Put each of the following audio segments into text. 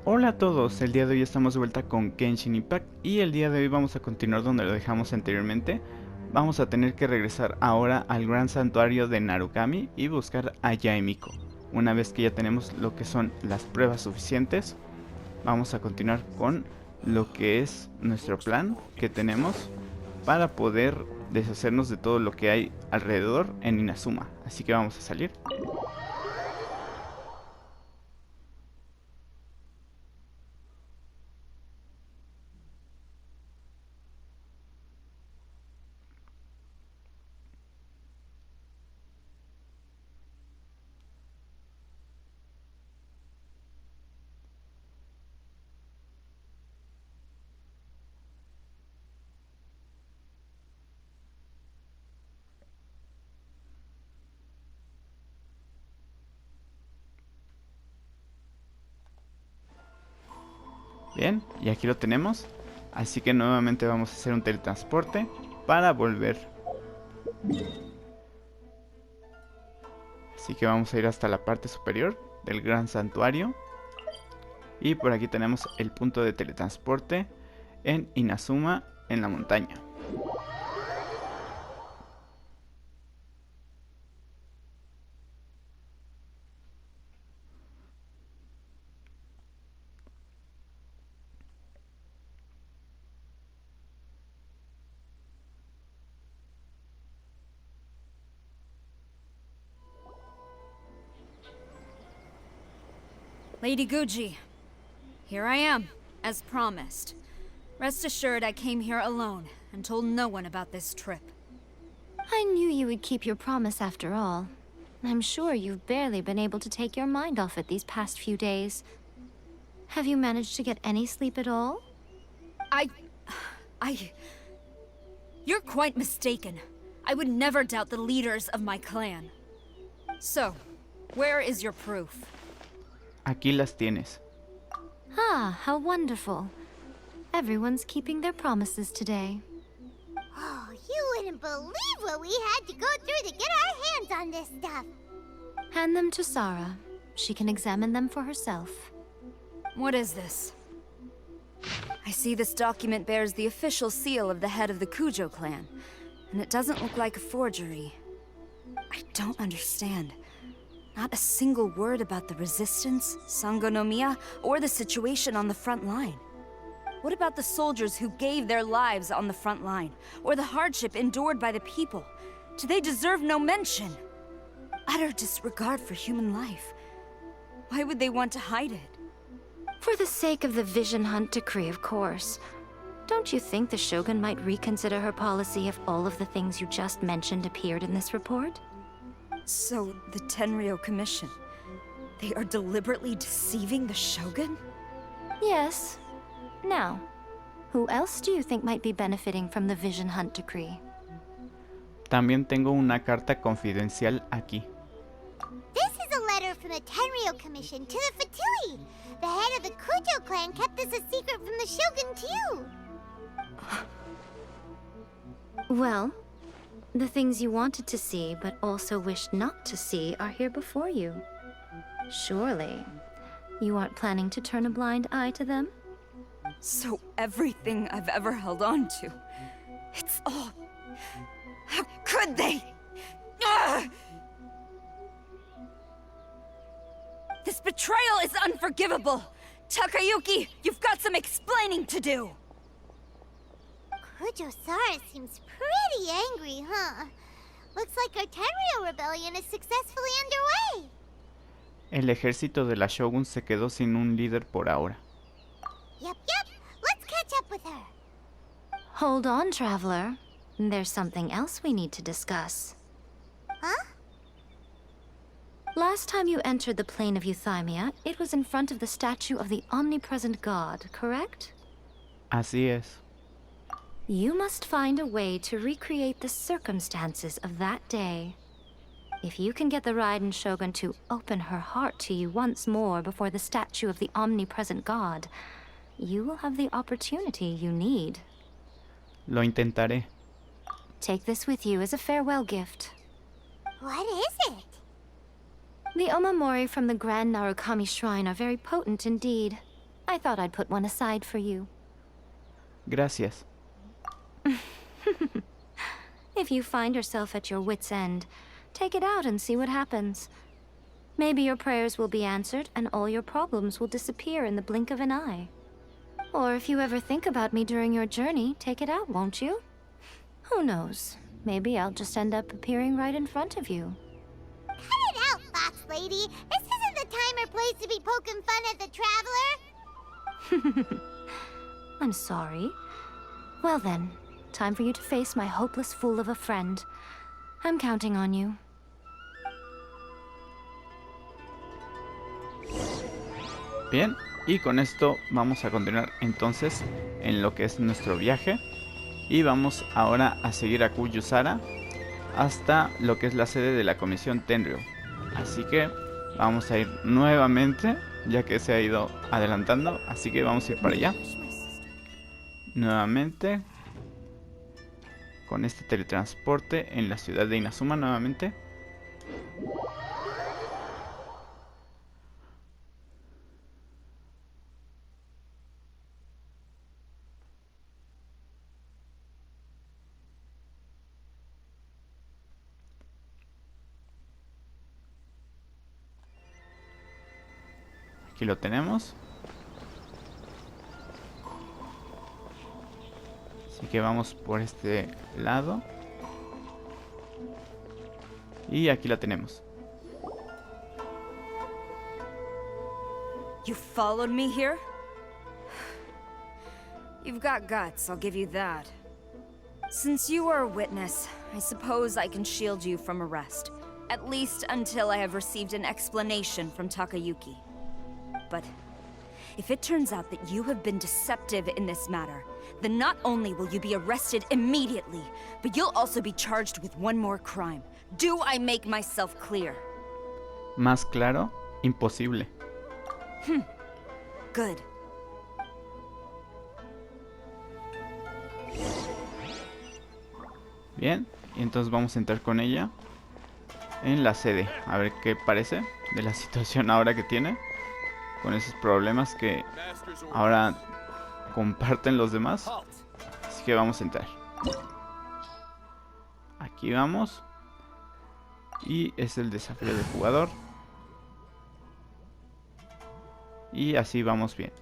Hola a todos, el día de hoy estamos de vuelta con Genshin Impact y el día de hoy vamos a continuar donde lo dejamos anteriormente. Vamos a tener que regresar ahora al gran santuario de Narukami y buscar a Yaemiko. Una vez que ya tenemos lo que son las pruebas suficientes, vamos a continuar con lo que es nuestro plan que tenemos para poder deshacernos de todo lo que hay alrededor en Inazuma. Así que vamos a salir. Bien, y aquí lo tenemos. Así que nuevamente vamos a hacer un teletransporte para volver. Así que vamos a ir hasta la parte superior del gran santuario. Y por aquí tenemos el punto de teletransporte en Inazuma, en la montaña. Lady Guji, here I am, as promised. Rest assured I came here alone and told no one about this trip. I knew you would keep your promise after all. I'm sure you've barely been able to take your mind off it these past few days. Have you managed to get any sleep at all? You're quite mistaken. I would never doubt the leaders of my clan. So, where is your proof? Aquí las tienes. Ah, how wonderful. Everyone's keeping their promises today. Oh, you wouldn't believe what we had to go through to get our hands on this stuff. Hand them to Sarah. She can examine them for herself. What is this? I see this document bears the official seal of the head of the Kujo clan, and it doesn't look like a forgery. I don't understand. Not a single word about the resistance, Sangonomiya, or the situation on the front line. What about the soldiers who gave their lives on the front line, or the hardship endured by the people? Do they deserve no mention? Utter disregard for human life. Why would they want to hide it? For the sake of the Vision Hunt decree, of course. Don't you think the Shogun might reconsider her policy if all of the things you just mentioned appeared in this report? So, the Tenryo Commission, they are deliberately deceiving the Shogun? Yes. Now, who else do you think might be benefiting from the Vision Hunt decree? También tengo una carta confidencial aquí. This is a letter from the Tenryo Commission to the Fatui. The head of the Kujo clan kept this a secret from the Shogun, too. Well, the things you wanted to see but also wished not to see are here before you. Surely, you aren't planning to turn a blind eye to them? So everything I've ever held on to, it's all... How could they? Ugh! This betrayal is unforgivable! Takayuki, you've got some explaining to do! Kujo-Sara seems pretty angry, huh? Looks like our Tenryo rebellion is successfully underway. El ejército de la Shogun se quedó sin un líder por ahora. Yep. Let's catch up with her. Hold on, traveler. There's something else we need to discuss. Huh? Last time you entered the plane of Euthymia, it was in front of the statue of the omnipresent god, correct? Así es. You must find a way to recreate the circumstances of that day. If you can get the Raiden Shogun to open her heart to you once more before the statue of the omnipresent god, you will have the opportunity you need. Lo intentaré. Take this with you as a farewell gift. What is it? The omamori from the Grand Narukami Shrine are very potent indeed. I thought I'd put one aside for you. Gracias. If you find yourself at your wit's end, take it out and see what happens. Maybe your prayers will be answered and all your problems will disappear in the blink of an eye. Or if you ever think about me during your journey, take it out, won't you? Who knows? Maybe I'll just end up appearing right in front of you. Cut it out, Fox Lady. This isn't the time or place to be poking fun at the Traveler. I'm sorry. Well then, time for you to face my hopeless fool of a friend. I'm counting on you. Bien, y con esto vamos a continuar entonces en lo que es nuestro viaje. Y vamos ahora a seguir a Kuyusara hasta lo que es la sede de la Comisión Tenryo. Así que vamos a ir nuevamente, ya que se ha ido adelantando. Así que vamos a ir para allá. Nuevamente. Con este teletransporte en la ciudad de Inazuma nuevamente. Aquí lo tenemos. Así que vamos por este lado. Y aquí la tenemos. You followed me here? You've got guts, I'll give you that. Since you are a witness, I suppose I can shield you from arrest. At least until I have received an explanation from Takayuki. But if it turns out that you have been deceptive in this matter, then not only will you be arrested immediately, but you'll also be charged with one more crime. Do I make myself clear? Más claro, imposible. Good. Bien, y entonces vamos a entrar con ella en la sede. A ver qué parece de la situación ahora que tiene. Con esos problemas que ahora comparten los demás. Así que vamos a entrar. Aquí vamos. Y es el desafío del jugador. Y así vamos bien.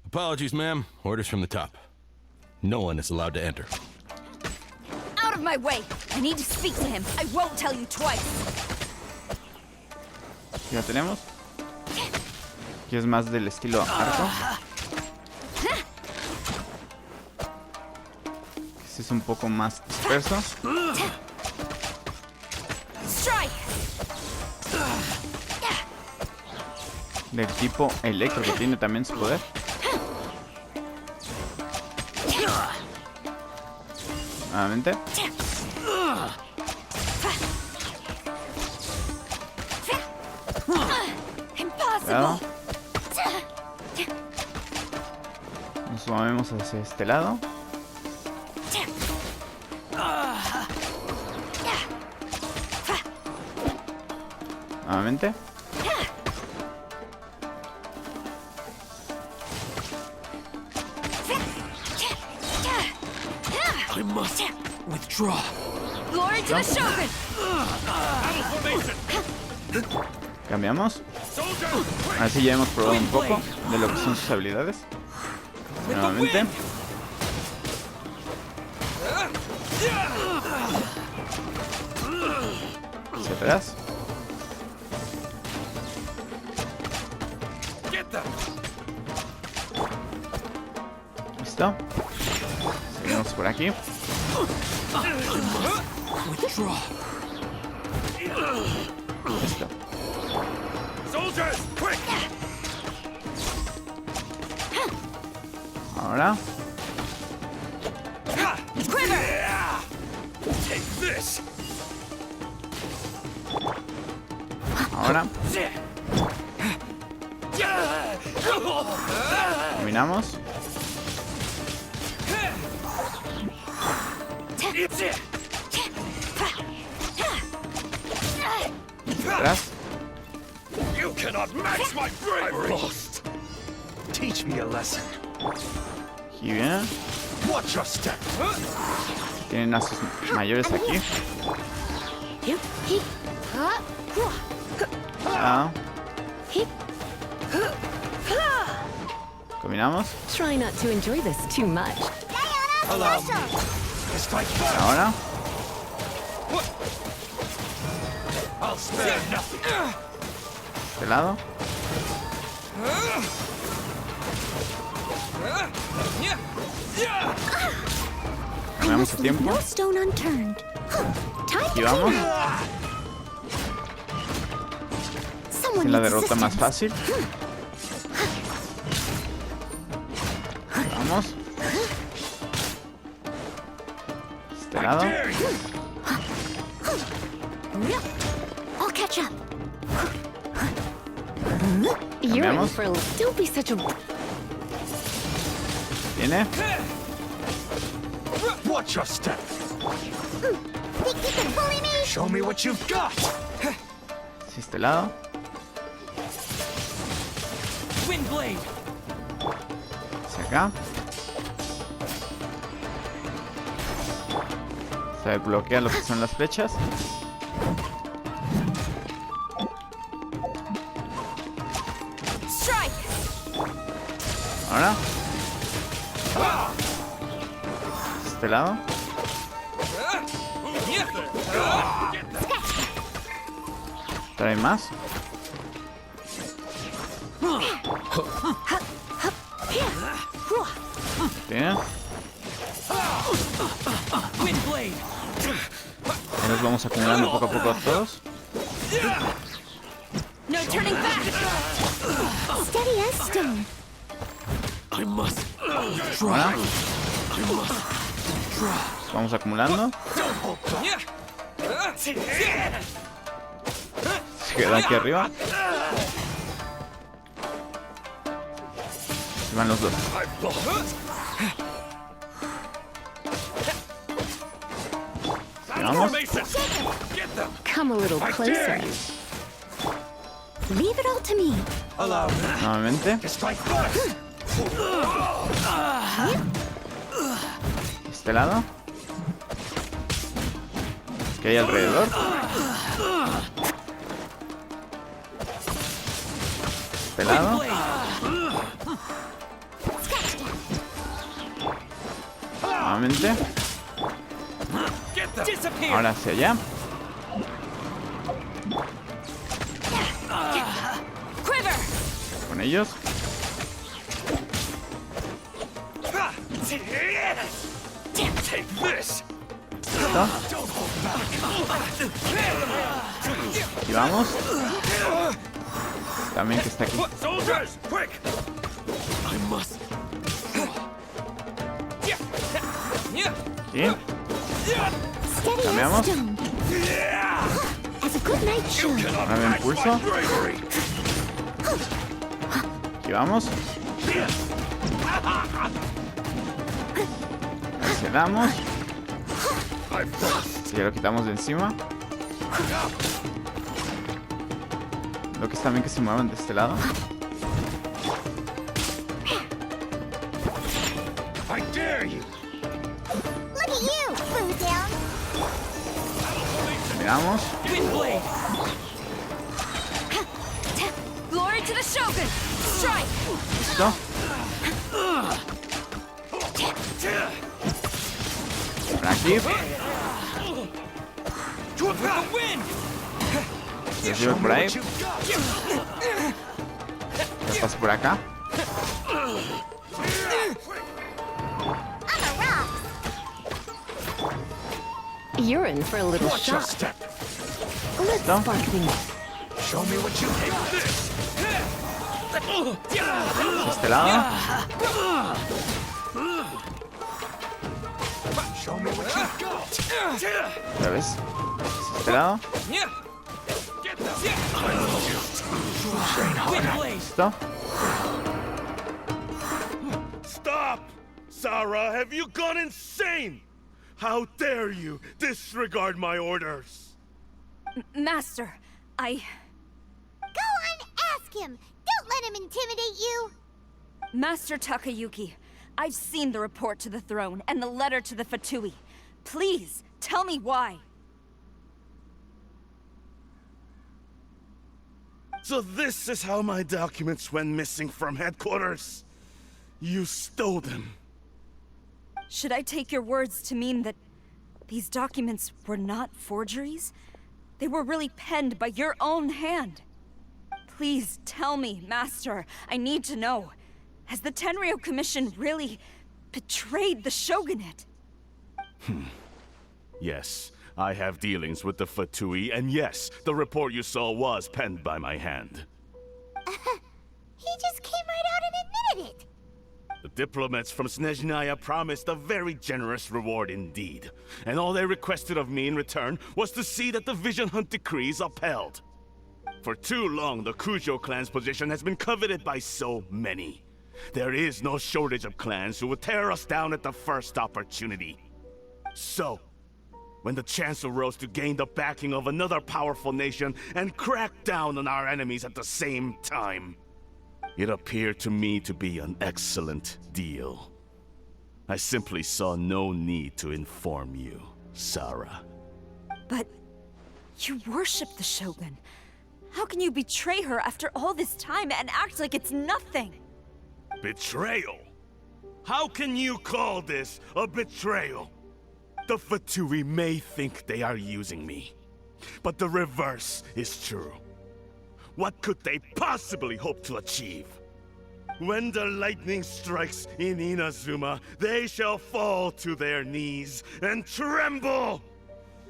Apologies, ma'am. Orders from the top. No one is allowed to enter. Out of my way! I need to speak to him. I won't tell you twice. Ya tenemos. Aquí es más del estilo arco. Este es un poco más disperso. Strike! Del tipo electro, que tiene también su poder. Nuevamente. Cuidado. Nos movemos hacia este lado. Nuevamente. I must withdraw. Glory to the Shogun! Cambiamos. Así ya hemos probado un poco de lo que son sus habilidades. Nuevamente. Hacia atrás. Listo. Seguimos por aquí. Withdraw. Listo. Soldiers, quick! Ahora. Take this. Ahora. Combinamos. Atrás. You cannot match my bravery. Lost. Teach me a lesson. Aquí viene. Watch your step. Tienen a sus mayores aquí. Ah. Combinamos. Try not to enjoy this too much. Allow me. Strike first. Ahora. I'll spare nothing. Este lado. Cambiamos el tiempo. No stone unturned. Time Aquí to vamos. clean up. Someone Es la needs derrota más assistance. fácil. Vamos. Este lado. Dare you. I'll catch up. You're in Cambiamos. for a... Don't be such a... Viene. Watch your step. Think you can bully me? Show me what you've got. Sí, este lado. Wind blade. Hacia acá. Se bloquea lo que son las flechas. Strike! Ahora. Este lado. Trae más. Bien. Wind blade. Ahí nos vamos acumulando poco a poco a todos. No turning back! Steady as stone. I must. Ahora. Vamos acumulando. Se queda aquí arriba. Se van los dos. Vamos. Come a little closer. Leave it all to me. Allow me Nuevamente. to strike first. Este lado. ¿Qué hay alrededor? Este lado. Nuevamente. Ahora hacia allá. Quiver! Con ellos. Take this. Listo. Y vamos. También que está aquí. Soldiers, quick! I must. ¿Sí? Steady Cambiamos. as stone. As a good night show. Ahora me impulso. Bravery. Aquí vamos. Damos. Y ya lo quitamos de encima. Lo que es también que se muevan de este lado. I dare you. Look at you, Boo Down. Miramos. Glory to the Shogun! Strike! Listo. Por aquí. Les llevo por ahí. Ya paso por acá. You're in for a little Watch your shock. step. Let's No. spark things. Show me what you got. De este lado. Show me what you got. Otra vez. De este lado. ¿Listo? Stop! Sarah, have you gone insane? How dare you disregard my orders? Master, I... Go on, ask him! Don't let him intimidate you! Master Takayuki, I've seen the report to the throne and the letter to the Fatui. Please, tell me why. So this is how my documents went missing from headquarters? You stole them. Should I take your words to mean that these documents were not forgeries? They were really penned by your own hand. Please tell me, Master. I need to know. Has the Tenryo Commission really betrayed the Shogunate? Yes, I have dealings with the Fatui, and yes, the report you saw was penned by my hand. He just came right out and admitted it! The diplomats from Snezhnaya promised a very generous reward indeed, and all they requested of me in return was to see that the Vision Hunt decree is upheld. For too long, the Kujo clan's position has been coveted by so many. There is no shortage of clans who would tear us down at the first opportunity. So, when the chance arose to gain the backing of another powerful nation and crack down on our enemies at the same time, it appeared to me to be an excellent deal. I simply saw no need to inform you, Sarah. But you worship the Shogun. How can you betray her after all this time and act like it's nothing? Betrayal? How can you call this a betrayal? The Fatui may think they are using me, but the reverse is true. What could they possibly hope to achieve? When the lightning strikes in Inazuma, they shall fall to their knees and tremble,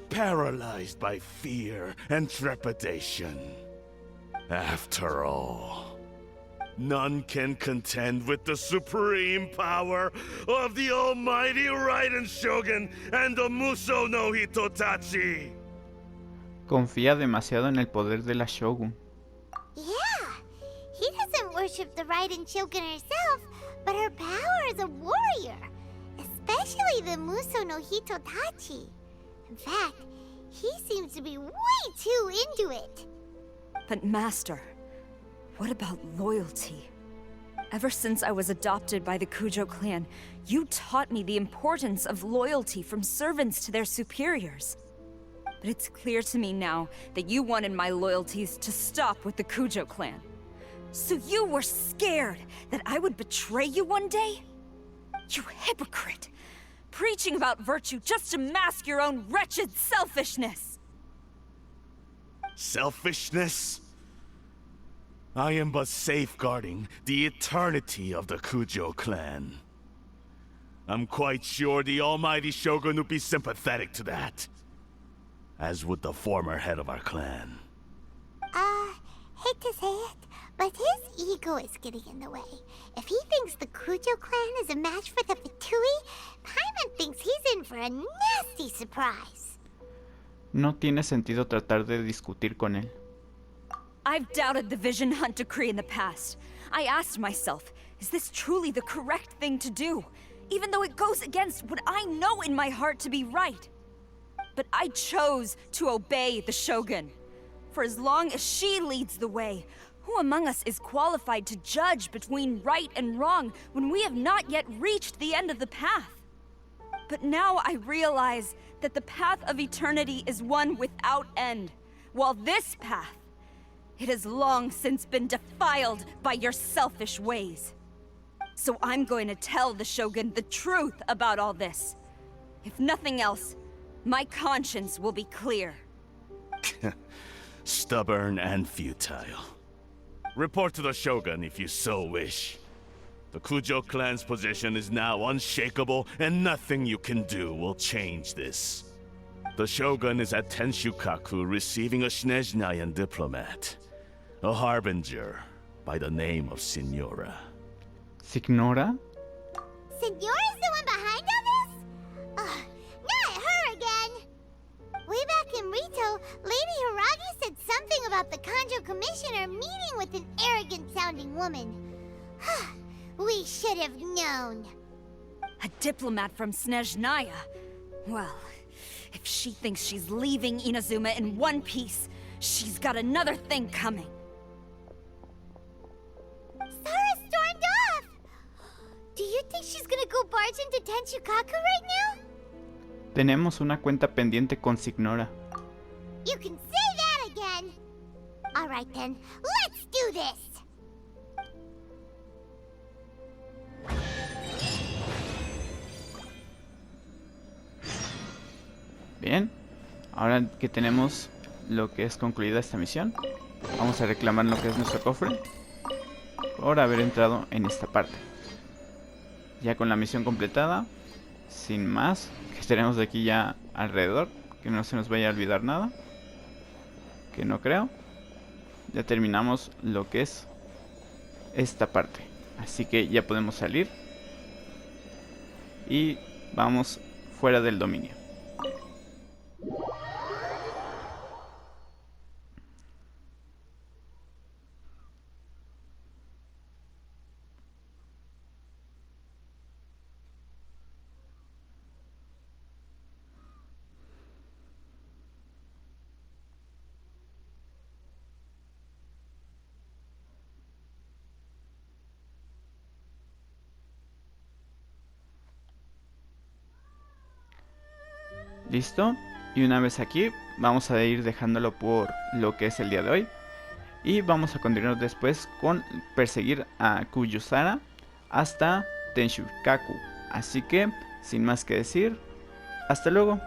paralyzed by fear and trepidation. After all, none can contend with the supreme power of the almighty Raiden Shogun and the Muso no Hitotachi. Confía demasiado en el poder de la Shogun. Yeah, he doesn't worship the Raiden Shogun herself, but her power as a warrior, especially the Muso no Hitotachi. In fact, he seems to be way too into it. But Master, what about loyalty? Ever since I was adopted by the Kujo clan, you taught me the importance of loyalty from servants to their superiors. But it's clear to me now that you wanted my loyalties to stop with the Kujo clan. So you were scared that I would betray you one day? You hypocrite! Preaching about virtue just to mask your own wretched selfishness! Selfishness? I am but safeguarding the eternity of the Kujo clan. I'm quite sure the almighty Shogun would be sympathetic to that. As would the former head of our clan. Hate to say it, but his ego is getting in the way. If he thinks the Kujo clan is a match for the Fatui, Paimon thinks he's in for a nasty surprise. No tiene sentido tratar de discutir con él. I've doubted the Vision Hunt decree in the past. I asked myself, is this truly the correct thing to do? Even though it goes against what I know in my heart to be right. But I chose to obey the Shogun. For as long as she leads the way, who among us is qualified to judge between right and wrong when we have not yet reached the end of the path? But now I realize that the path of eternity is one without end, while this path, it has long since been defiled by your selfish ways. So I'm going to tell the Shogun the truth about all this. If nothing else, my conscience will be clear. Stubborn and futile. Report to the Shogun if you so wish. The Kujo clan's position is now unshakable, and nothing you can do will change this. The Shogun is at Tenshukaku receiving a Snezhnayan diplomat. A harbinger by the name of Signora. ¿Signora? Signora's the one behind all this? Not her again! Way back in Rito, Lady Hiragi said something about the Kanjo Commissioner meeting meeting with an arrogant-sounding woman. We should have known. A diplomat from Snezhnaya. Well, if she thinks she's leaving Inazuma in one piece, she's got another thing coming. Sara stormed off! Do you think she's gonna go barge into Tenshukaku right now? Tenemos una cuenta pendiente con Signora. You can say that again! Alright then, let's do this! Bien, ahora que tenemos lo que es concluida esta misión, vamos a reclamar lo que es nuestro cofre por haber entrado en esta parte. Ya con la misión completada, sin más, que tenemos de aquí ya alrededor, que no se nos vaya a olvidar nada, que no creo. Ya terminamos lo que es esta parte, así que ya podemos salir y vamos fuera del dominio. Listo, y una vez aquí vamos a ir dejándolo por lo que es el día de hoy. Y vamos a continuar después con perseguir a Kuyusara hasta Tenshukaku. Así que, sin más que decir, hasta luego.